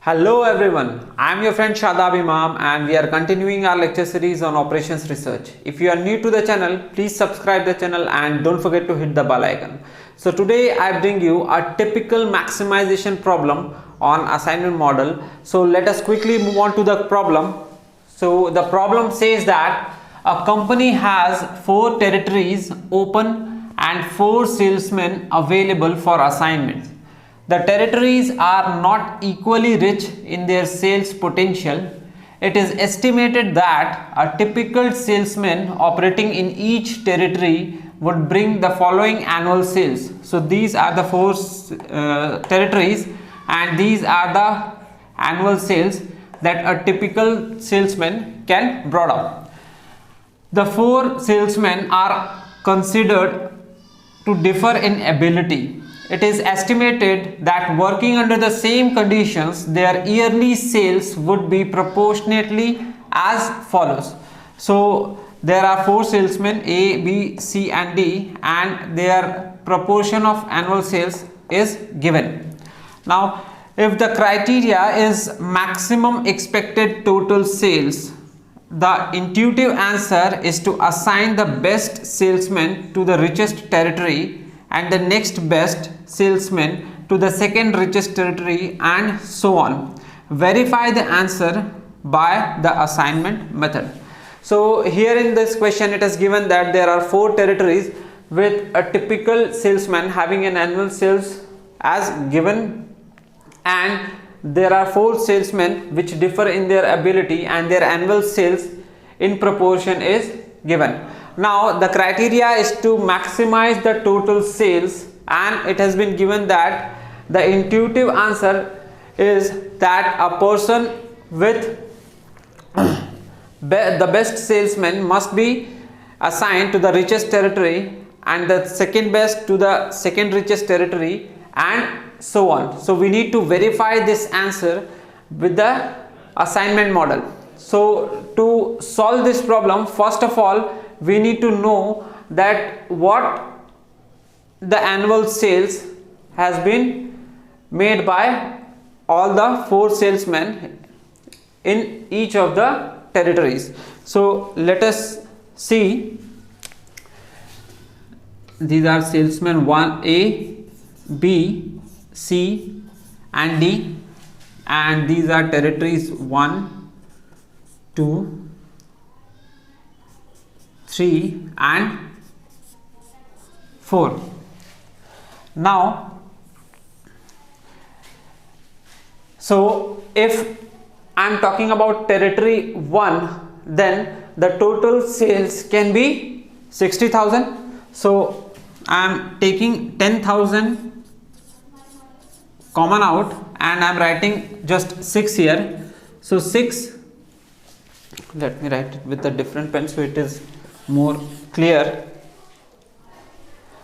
Hello everyone, I am your friend Shadab Imam and we are continuing our lecture series on operations research. If you are new to the channel, please subscribe the channel and don't forget to hit the bell icon. So today I bring you a typical maximization problem on assignment model. So let us quickly move on to the problem. So the problem says that a company has 4 territories open and 4 salesmen available for assignments. The territories are not equally rich in their sales potential. It is estimated that a typical salesman operating in each territory would bring the following annual sales. So these are the 4 territories and these are the annual sales that a typical salesman can bring up. The 4 salesmen are considered to differ in ability. It is estimated that working under the same conditions, their yearly sales would be proportionately as follows. So there are 4 salesmen A, B, C and D and their proportion of annual sales is given. Now if the criteria is maximum expected total sales, the intuitive answer is to assign the best salesman to the richest territory and the next best salesman to the second richest territory and so on. Verify the answer by the assignment method. So here in this question it is given that there are 4 territories with a typical salesman having an annual sales as given, and there are 4 salesmen which differ in their ability and their annual sales in proportion is given. Now the criteria is to maximize the total sales and it has been given that the intuitive answer is that a person with the best salesman must be assigned to the richest territory and the second best to the second richest territory and so on. So we need to verify this answer with the assignment model. So to solve this problem, first of all we need to know that what the annual sales has been made by all the 4 salesmen in each of the territories. So let us see, these are salesmen 1 A, B, C and D, and these are territories 1, 2, 3 and 4. Now so if I am talking about territory 1, then the total sales can be 60,000. So I am taking 10,000 common out and I am writing just 6 here. So 6, let me write it with a different pen so it is more clear.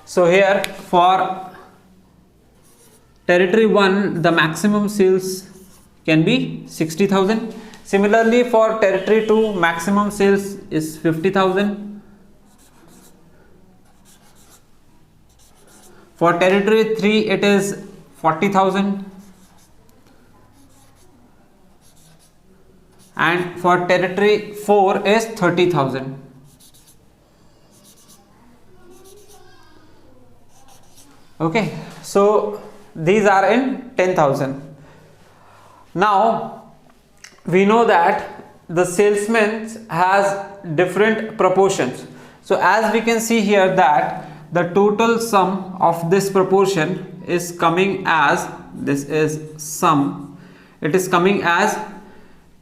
So here for territory 1 the maximum sales can be 60,000. Similarly for territory 2 maximum sales is 50,000. For territory 3 it is 40,000. And for territory 4 is 30,000. Okay, so these are in 10,000. Now we know that the salesman has different proportions. So as we can see here that the total sum of this proportion is coming as, this is sum, it is coming as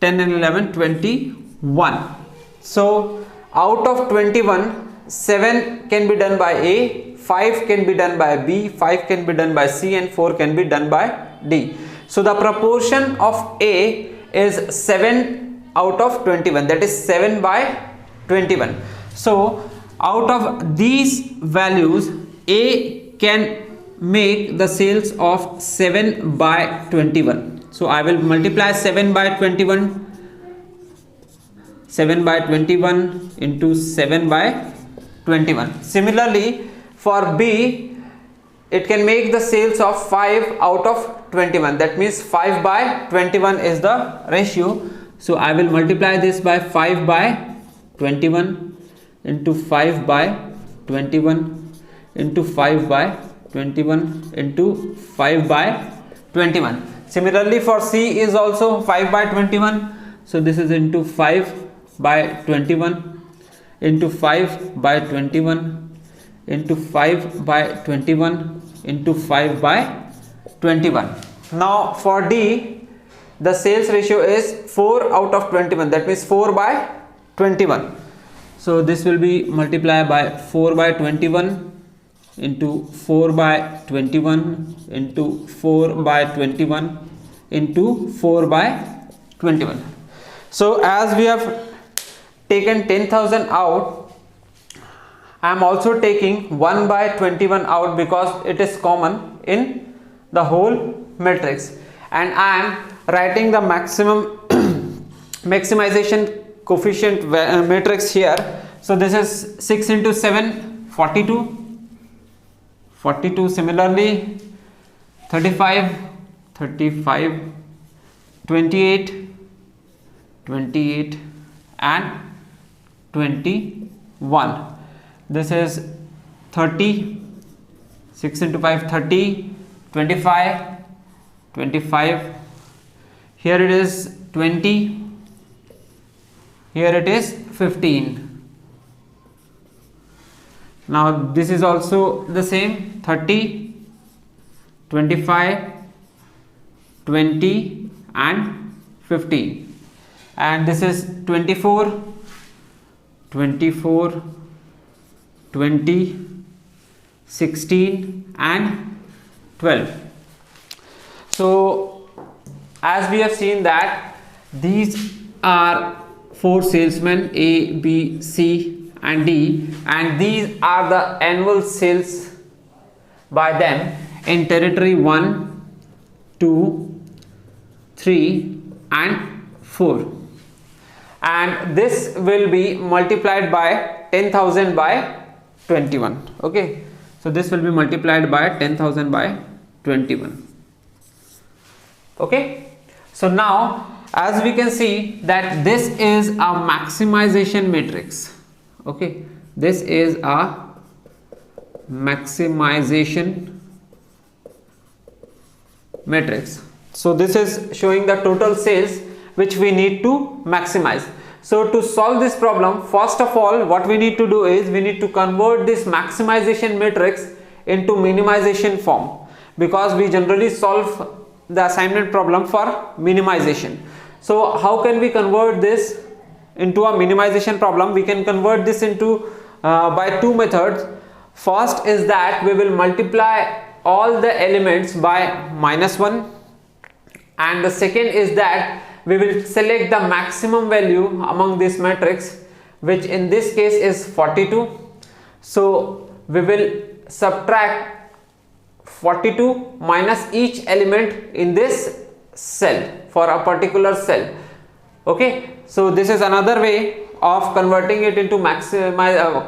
10 and 11, 21. So out of 21, 7 can be done by A, 5 can be done by B, 5 can be done by C and 4 can be done by D. So the proportion of A is 7 out of 21, that is 7 by 21. So out of these values A can make the sales of 7 by 21. So I will multiply 7 by 21, 7 by 21 into 7 by 21. Similarly for B, it can make the sales of 5 out of 21. That means 5 by 21 is the ratio. So I will multiply this by 5 by 21 into 5 by 21 into 5 by 21 into 5 by 21. Similarly for C is also 5 by 21. So this is into 5 by 21 into 5 by 21 into 5 by 21 into 5 by 21. Now for D, the sales ratio is 4 out of 21. That means 4 by 21. So this will be multiplied by 4 by 21 into 4 by 21 into 4 by 21 into 4 by 21. So as we have taken 10,000 out, I am also taking 1 by 21 out because it is common in the whole matrix, and I am writing the maximum maximization coefficient matrix here. So this is 6 into 7, 42. 42, similarly 35, 35, 28, 28 and 21. This is 30, 6 into 5, 30, 25, 25. Here it is 20, here it is 15. Now this is also the same, 30, 25, 20 and 15. And this is 24, 24, 20, 16 and 12. So as we have seen that these are 4 salesmen, A, B, C and D, and these are the annual sales by them in territory 1, 2, 3 and 4, and this will be multiplied by 10,000 by 21. Okay, so this will be multiplied by 10,000 by 21. Okay, so now as we can see that this is a maximization matrix. Okay, this is a maximization matrix. So this is showing the total sales which we need to maximize. So to solve this problem, first of all what we need to do is we need to convert this maximization matrix into minimization form, because we generally solve the assignment problem for minimization. So how can we convert this into a minimization problem? We can convert this into by 2 methods. First is that we will multiply all the elements by -1, and the second is that we will select the maximum value among this matrix, which in this case is 42. So we will subtract 42 minus each element in this cell for a particular cell. Okay, so this is another way of converting it into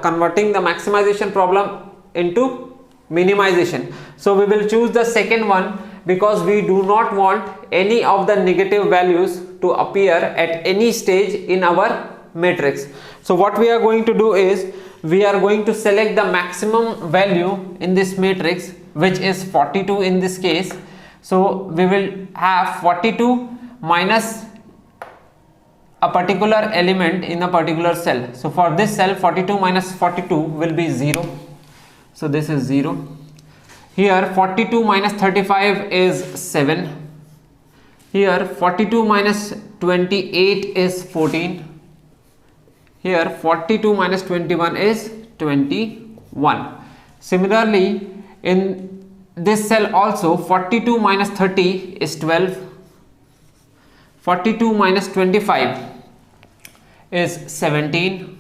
converting the maximization problem into minimization. So we will choose the second one because we do not want any of the negative values to appear at any stage in our matrix. So what we are going to do is we are going to select the maximum value in this matrix, which is 42 in this case. So we will have 42 minus a particular element in a particular cell. So for this cell, 42 minus 42 will be 0. So this is 0. Here 42 minus 35 is 7. Here 42 minus 28 is 14. Here 42 minus 21 is 21. Similarly, in this cell also 42 minus 30 is 12. 42 minus 25 is 17.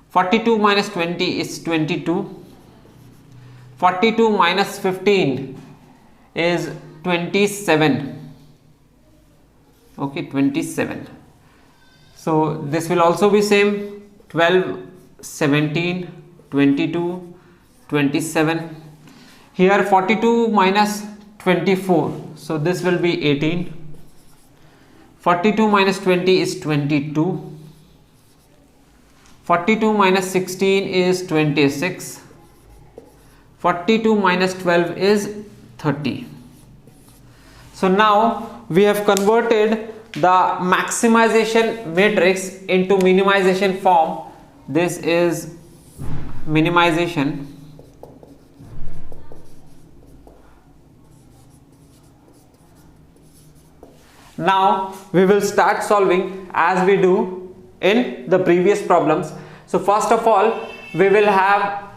42 minus 20 is 22. 42 minus 15 is 27. Okay, 27. So this will also be same, 12, 17, 22, 27. Here 42 minus 24, so this will be 18. 42 minus 20 is 22. 42 minus 16 is 26. 42 minus 12 is 30. So now we have converted the maximization matrix into minimization form. This is minimization. Now we will start solving as we do in the previous problems. So first of all, we will have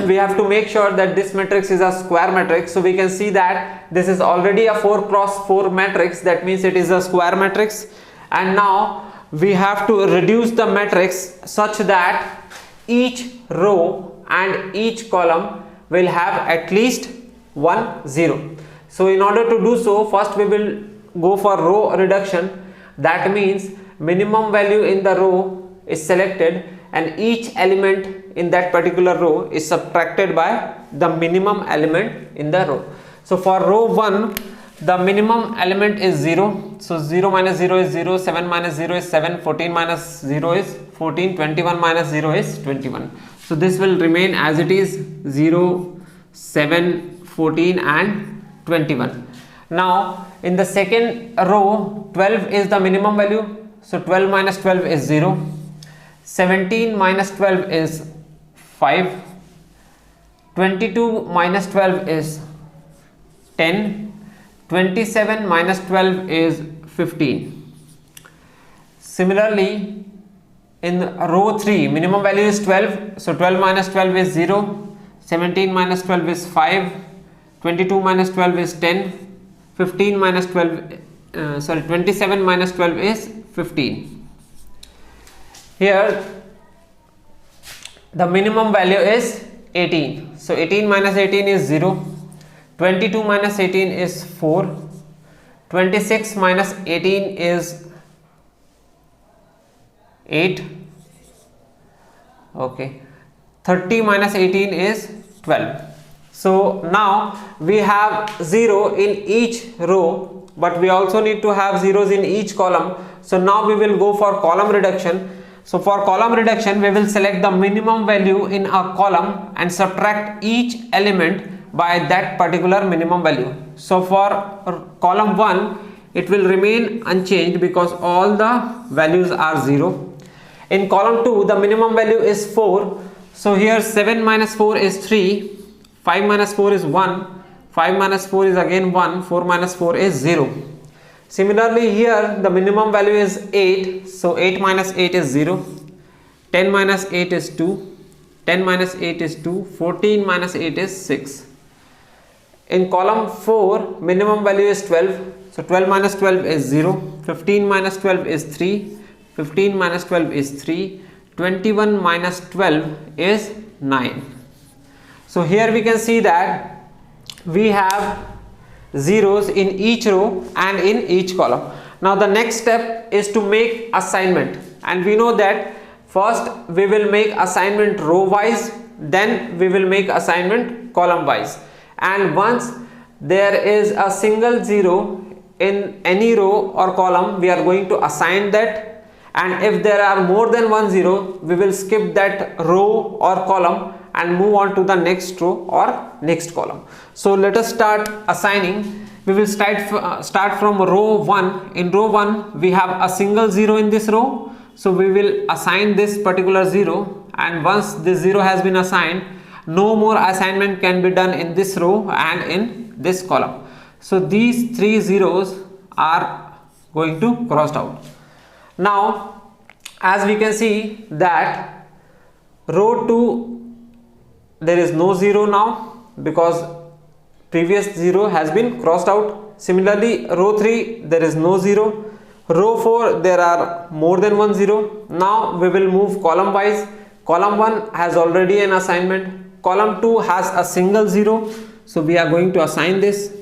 we have to make sure that this matrix is a square matrix. So we can see that this is already a 4 cross 4 matrix, that means it is a square matrix. And now we have to reduce the matrix such that each row and each column will have at least 1 0. So in order to do so, first we will go for row reduction. That means minimum value in the row is selected and each element in that particular row is subtracted by the minimum element in the row. So for row 1, the minimum element is 0. So 0 minus 0 is 0, 7 minus 0 is 7, 14 minus 0 is 14, 21 minus 0 is 21. So this will remain as it is, 0, 7, 14 and 21. Now in the second row, 12 is the minimum value. So 12 minus 12 is 0. 17 minus 12 is 5. 22 minus 12 is 10. 27 minus 12 is 15. Similarly, in row 3, minimum value is 12. So 12 minus 12 is 0. 17 minus 12 is 5. 22 minus 12 is 10. 15 minus 12, 27 minus 12 is 15. Here the minimum value is 18. So 18 minus 18 is 0. 22 minus 18 is 4. 26 minus 18 is 8. Okay. 30 minus 18 is 12. So now we have 0 in each row, but we also need to have zeros in each column. So now we will go for column reduction. So for column reduction, we will select the minimum value in a column and subtract each element by that particular minimum value. So for column 1, it will remain unchanged because all the values are 0. In column 2, the minimum value is 4. So here 7 minus 4 is 3. 5 minus 4 is 1, 5 minus 4 is again 1, 4 minus 4 is 0. Similarly here the minimum value is 8, so 8 minus 8 is 0, 10 minus 8 is 2, 10 minus 8 is 2, 14 minus 8 is 6. In column 4 minimum value is 12, so 12 minus 12 is 0, 15 minus 12 is 3, 15 minus 12 is 3, 21 minus 12 is 9. So here we can see that we have zeros in each row and in each column. Now the next step is to make assignment, and we know that first we will make assignment row wise, then we will make assignment column wise, and once there is a single zero in any row or column, we are going to assign that, and if there are more than one zero, we will skip that row or column and move on to the next row or next column. So let us start assigning. We will start from row 1. In row 1 we have a single zero in this row, so we will assign this particular zero, and once this zero has been assigned, no more assignment can be done in this row and in this column. So these 3 zeros are going to crossed out. Now as we can see that row 2 there is no zero now because previous zero has been crossed out. Similarly row 3 there is no zero. Row 4 there are more than one zero. Now we will move column wise. Column 1 has already an assignment. Column 2 has a single zero, so we are going to assign this,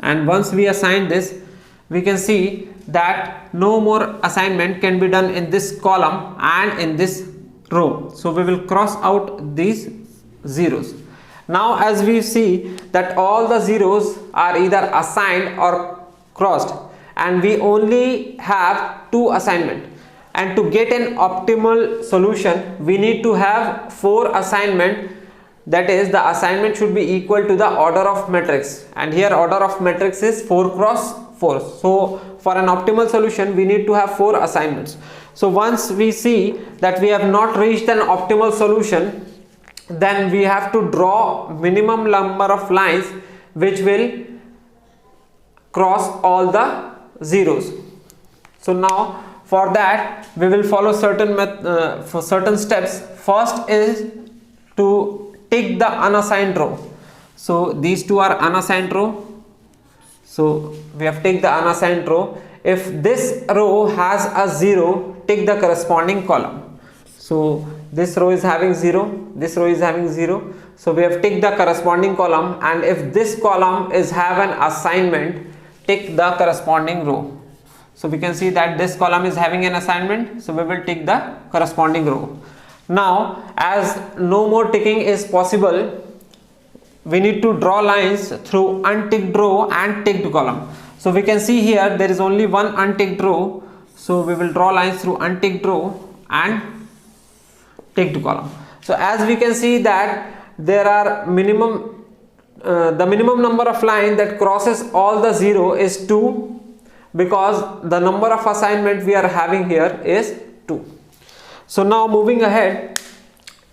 and once we assign this, we can see that no more assignment can be done in this column and in this row. So we will cross out these zeros. Now as we see that all the zeros are either assigned or crossed, and we only have 2 assignment, and to get an optimal solution we need to have 4 assignment. That is, the assignment should be equal to the order of matrix, and here order of matrix is 4 cross 4. So for an optimal solution we need to have 4 assignments. So once we see that we have not reached an optimal solution, then we have to draw minimum number of lines which will cross all the zeros. So now for that we will follow certain steps. First is to take the unassigned row. So these two are unassigned row, so we have take the unassigned row. If this row has a 0, take the corresponding column. So this row is having 0, this row is having 0, so we have take the corresponding column, and if this column is have an assignment, take the corresponding row. So we can see that this column is having an assignment, so we will take the corresponding row. Now as no more ticking is possible, we need to draw lines through unticked row and ticked column. So we can see here there is only one unticked row, so we will draw lines through unticked row and ticked column. So as we can see that there are the minimum number of line that crosses all the 0 is 2, because the number of assignment we are having here is 2. So now moving ahead,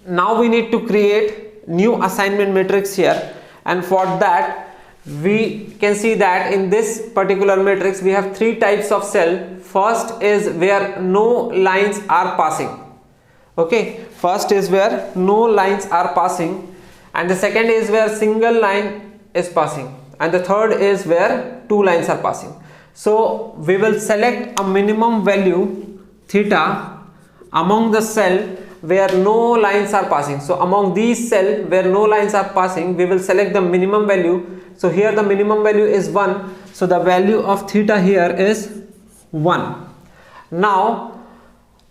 now we need to create new assignment matrix here, and for that we can see that in this particular matrix we have 3 types of cell. First is where no lines are passing. Okay, first is where no lines are passing, and the second is where single line is passing, and the third is where 2 lines are passing. So we will select a minimum value theta among the cell where no lines are passing. So among these cell where no lines are passing, we will select the minimum value. So here the minimum value is 1, so the value of theta here is 1. Now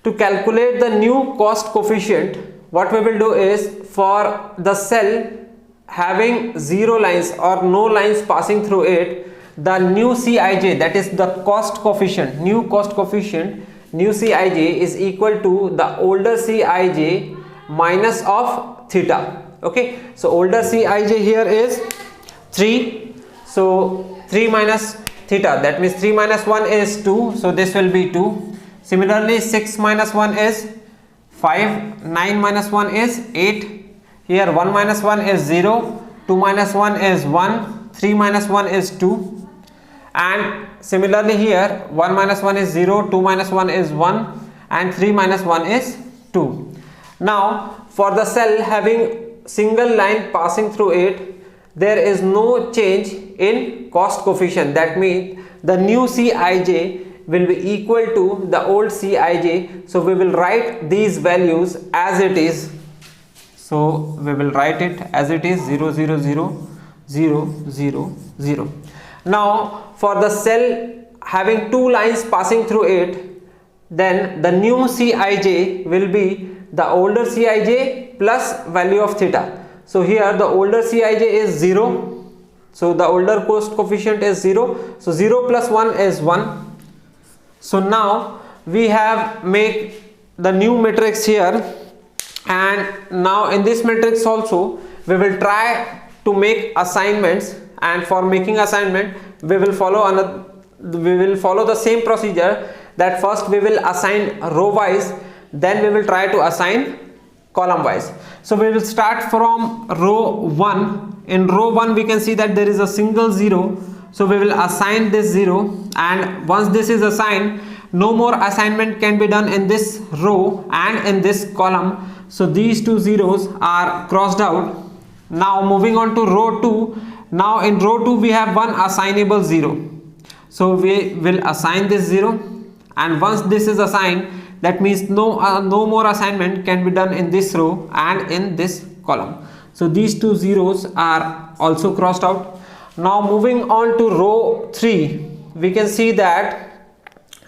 to calculate the new cost coefficient, what we will do is, for the cell having 0 lines or no lines passing through it, the new Cij, that is the cost coefficient, new Cij is equal to the older Cij minus of theta. Okay, so older Cij here is 3, so 3 minus theta, that means 3 minus 1 is 2, so this will be 2. Similarly 6 minus 1 is 5, 9 minus 1 is 8, here 1 minus 1 is 0, 2 minus 1 is 1, 3 minus 1 is 2, and similarly here 1 minus 1 is 0, 2 minus 1 is 1, and 3 minus 1 is 2. Now for the cell having single line passing through it, there is no change in cost coefficient. That means the new Cij will be equal to the old Cij. So we will write these values as it is. So we will write it as it is, 0 0 0 0 0 0. Now for the cell having 2 lines passing through it, then the new Cij will be the older Cij plus value of theta. So here the older Cij is 0, so the older cost coefficient is 0, so 0 plus 1 is 1. So now we have made the new matrix here, and now in this matrix also we will try to make assignments, and for making assignment we will follow the same procedure, that first we will assign row wise, then we will try to assign column wise. So we will start from row 1. In row 1 we can see that there is a single 0, so we will assign this 0, and once this is assigned, no more assignment can be done in this row and in this column, so these 2 zeros are crossed out. Now moving on to row 2. Now in row 2 we have one assignable 0, so we will assign this 0, and once this is assigned, that means no more assignment can be done in this row and in this column. So these 2 zeros are also crossed out. Now moving on to row 3, we can see that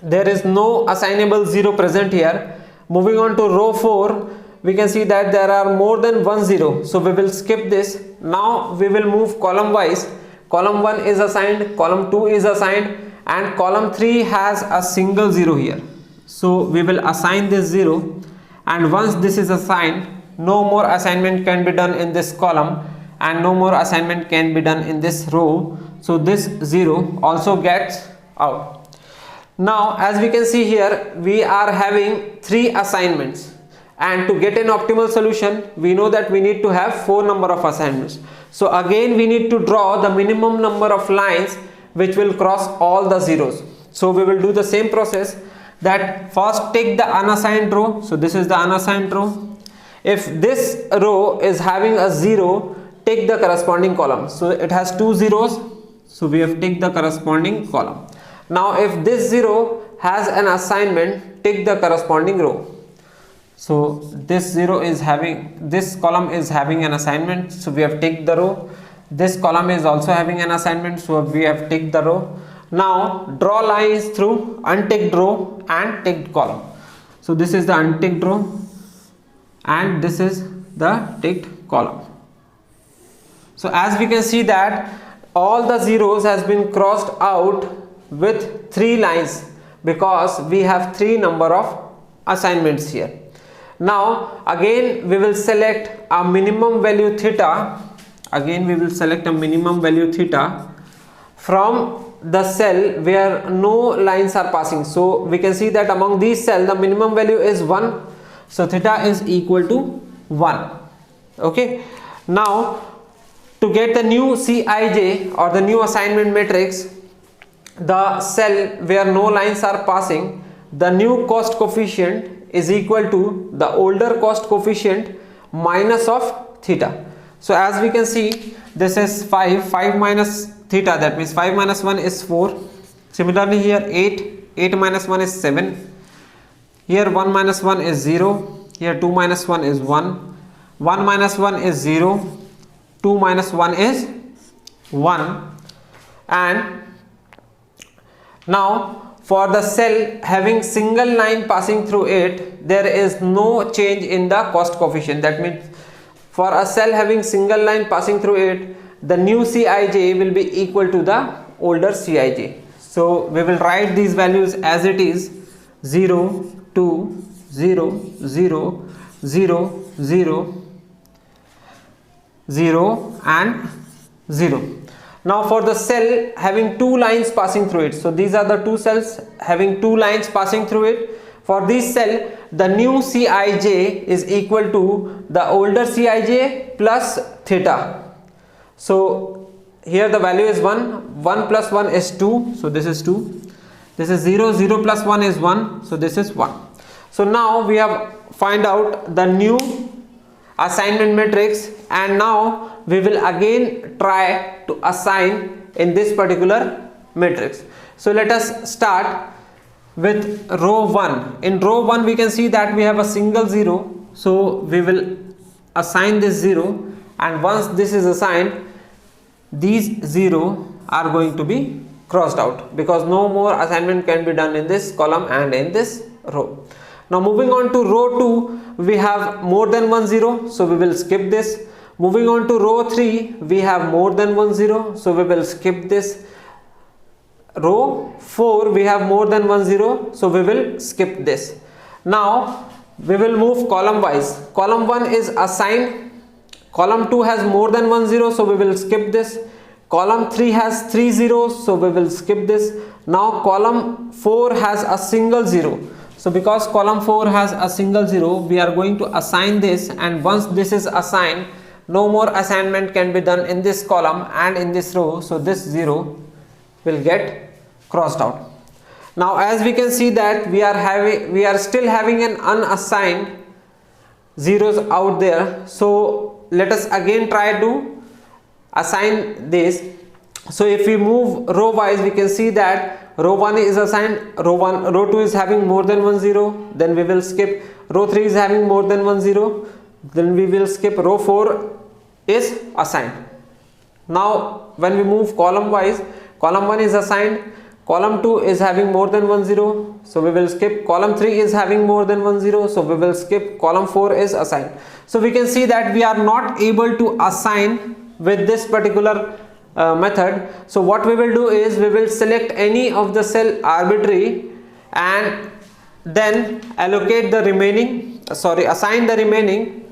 there is no assignable 0 present here. Moving on to row 4, we can see that there are more than 1 0, so we will skip this. Now we will move column wise. Column 1 is assigned, column 2 is assigned, and column 3 has a single 0 here. So we will assign this 0, and once this is assigned, no more assignment can be done in this column and no more assignment can be done in this row. So this 0 also gets out. Now as we can see here, we are having 3 assignments, and to get an optimal solution we know that we need to have 4 number of assignments. So again we need to draw the minimum number of lines which will cross all the zeros. So we will do the same process, that first take the unassigned row. So this is the unassigned row. If this row is having a 0, take the corresponding column. So it has 2 zeros, so we have take the corresponding column. Now if this 0 has an assignment, take the corresponding row. So this 0 is having, this column is having an assignment, so we have take the row. This column is also having an assignment, so we have take the row. Now draw lines through unticked row and ticked column. So this is the unticked row and this is the ticked column. So as we can see that all the zeros has been crossed out with 3 lines, because we have 3 number of assignments here. Now again we will select a minimum value theta. Again we will select a minimum value theta from the cell where no lines are passing. So we can see that among these cells the minimum value is 1. So theta is equal to 1. Okay. Now to get the new Cij or the new assignment matrix, the cell where no lines are passing, the new cost coefficient is equal to the older cost coefficient minus of theta. So as we can see, this is 5 minus theta, that means 5 minus 1 is 4. Similarly here 8 minus 1 is 7. Here 1 minus 1 is 0. Here 2 minus 1 is 1. 1 minus 1 is 0. 2 minus 1 is 1. And now for the cell having single line passing through it, there is no change in the cost coefficient. That means for a cell having single line passing through it, the new Cij will be equal to the older Cij. So we will write these values as it is: 0, 2, 0, 0, 0, 0, 0 and 0. Now for the cell having 2 lines passing through it, so these are the 2 cells having 2 lines passing through it. For this cell, the new Cij is equal to the older Cij plus theta. So here the value is 1. 1 plus 1 is 2. So this is 2. This is 0. 0 plus 1 is 1. So this is 1. So now we have find out the new assignment matrix, and now we will again try to assign in this particular matrix. So let us start with row 1. In row 1 we can see that we have a single 0. So we will assign this 0, and once this is assigned, these 0 are going to be crossed out, because no more assignment can be done in this column and in this row. Now moving on to row 2, we have more than 1 0, so we will skip this. Moving on to row 3, we have more than 1 0, so we will skip this. Row 4, we have more than 1 0, so we will skip this. Now we will move column wise. Column 1 is assigned, column 2 has more than 1 0, so we will skip this. Column 3 has 3 zeros, so we will skip this. Now column 4 has a single 0. So because column 4 has a single 0, we are going to assign this, and once this is assigned, no more assignment can be done in this column and in this row. So this 0 will get crossed out. Now as we can see that we are still having an unassigned zeros out there. So let us again try to assign this. So if we move row wise, we can see that row 1 is assigned, row 2 is having more than 1 0, then we will skip. Row 3 is having more than 1 0, then we will skip. Row 4 is assigned. Now when we move column wise, column 1 is assigned, column 2 is having more than 1 0, so we will skip. Column 3 is having more than 1 0, so we will skip. Column 4 is assigned. So we can see that we are not able to assign with this particular method. So what we will do is we will select any of the cell arbitrary and then allocate the remaining, assign the remaining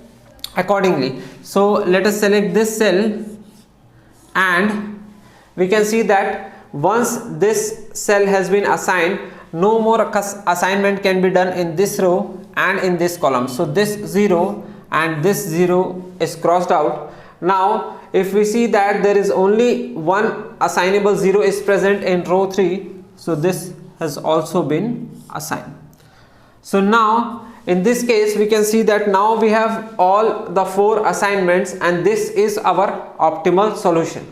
accordingly. So let us select this cell, and we can see that once this cell has been assigned, no more assignment can be done in this row and in this column. So this 0 and this 0 is crossed out. Now if we see that there is only one assignable 0 is present in row 3, so this has also been assigned. So now in this case we can see that now we have all the 4 assignments, and this is our optimal solution.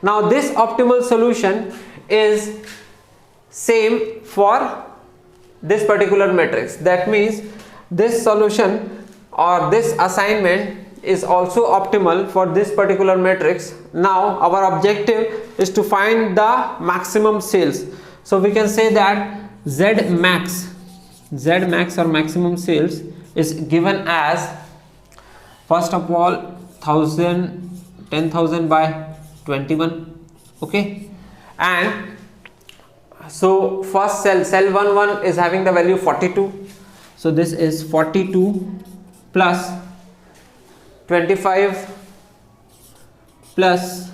Now this optimal solution is same for this particular matrix. That means this solution or this assignment is also optimal for this particular matrix. Now our objective is to find the maximum sales. So we can say that Z max or maximum sales is given as, first of all, 10,000 by 21. Okay, and so first cell 11 is having the value 42. So this is 42 plus 25 plus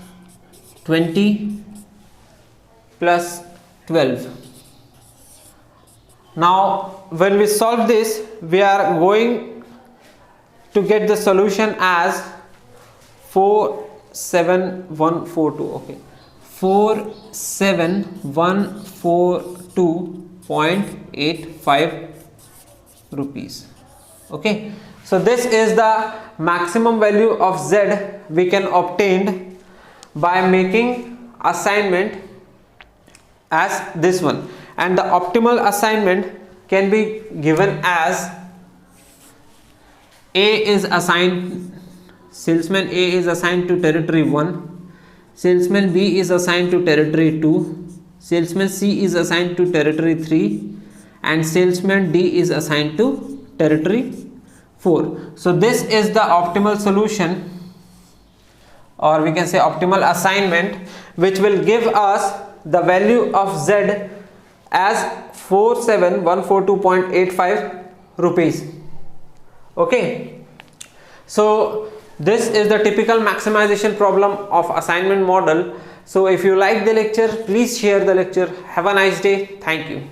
20 plus 12. Now when we solve this, we are going to get the solution as 47142. Okay, 47142.85 rupees. Okay, so this is the maximum value of Z we can obtain by making assignment as this one, and the optimal assignment can be given as A is assigned, salesman A is assigned to territory 1, salesman B is assigned to territory 2, salesman C is assigned to territory 3, and salesman D is assigned to territory 4. So this is the optimal solution, or we can say optimal assignment, which will give us the value of Z as 47142.85 rupees. Okay, so this is the typical maximization problem of assignment model. So if you like the lecture, please share the lecture. Have a nice day. Thank you.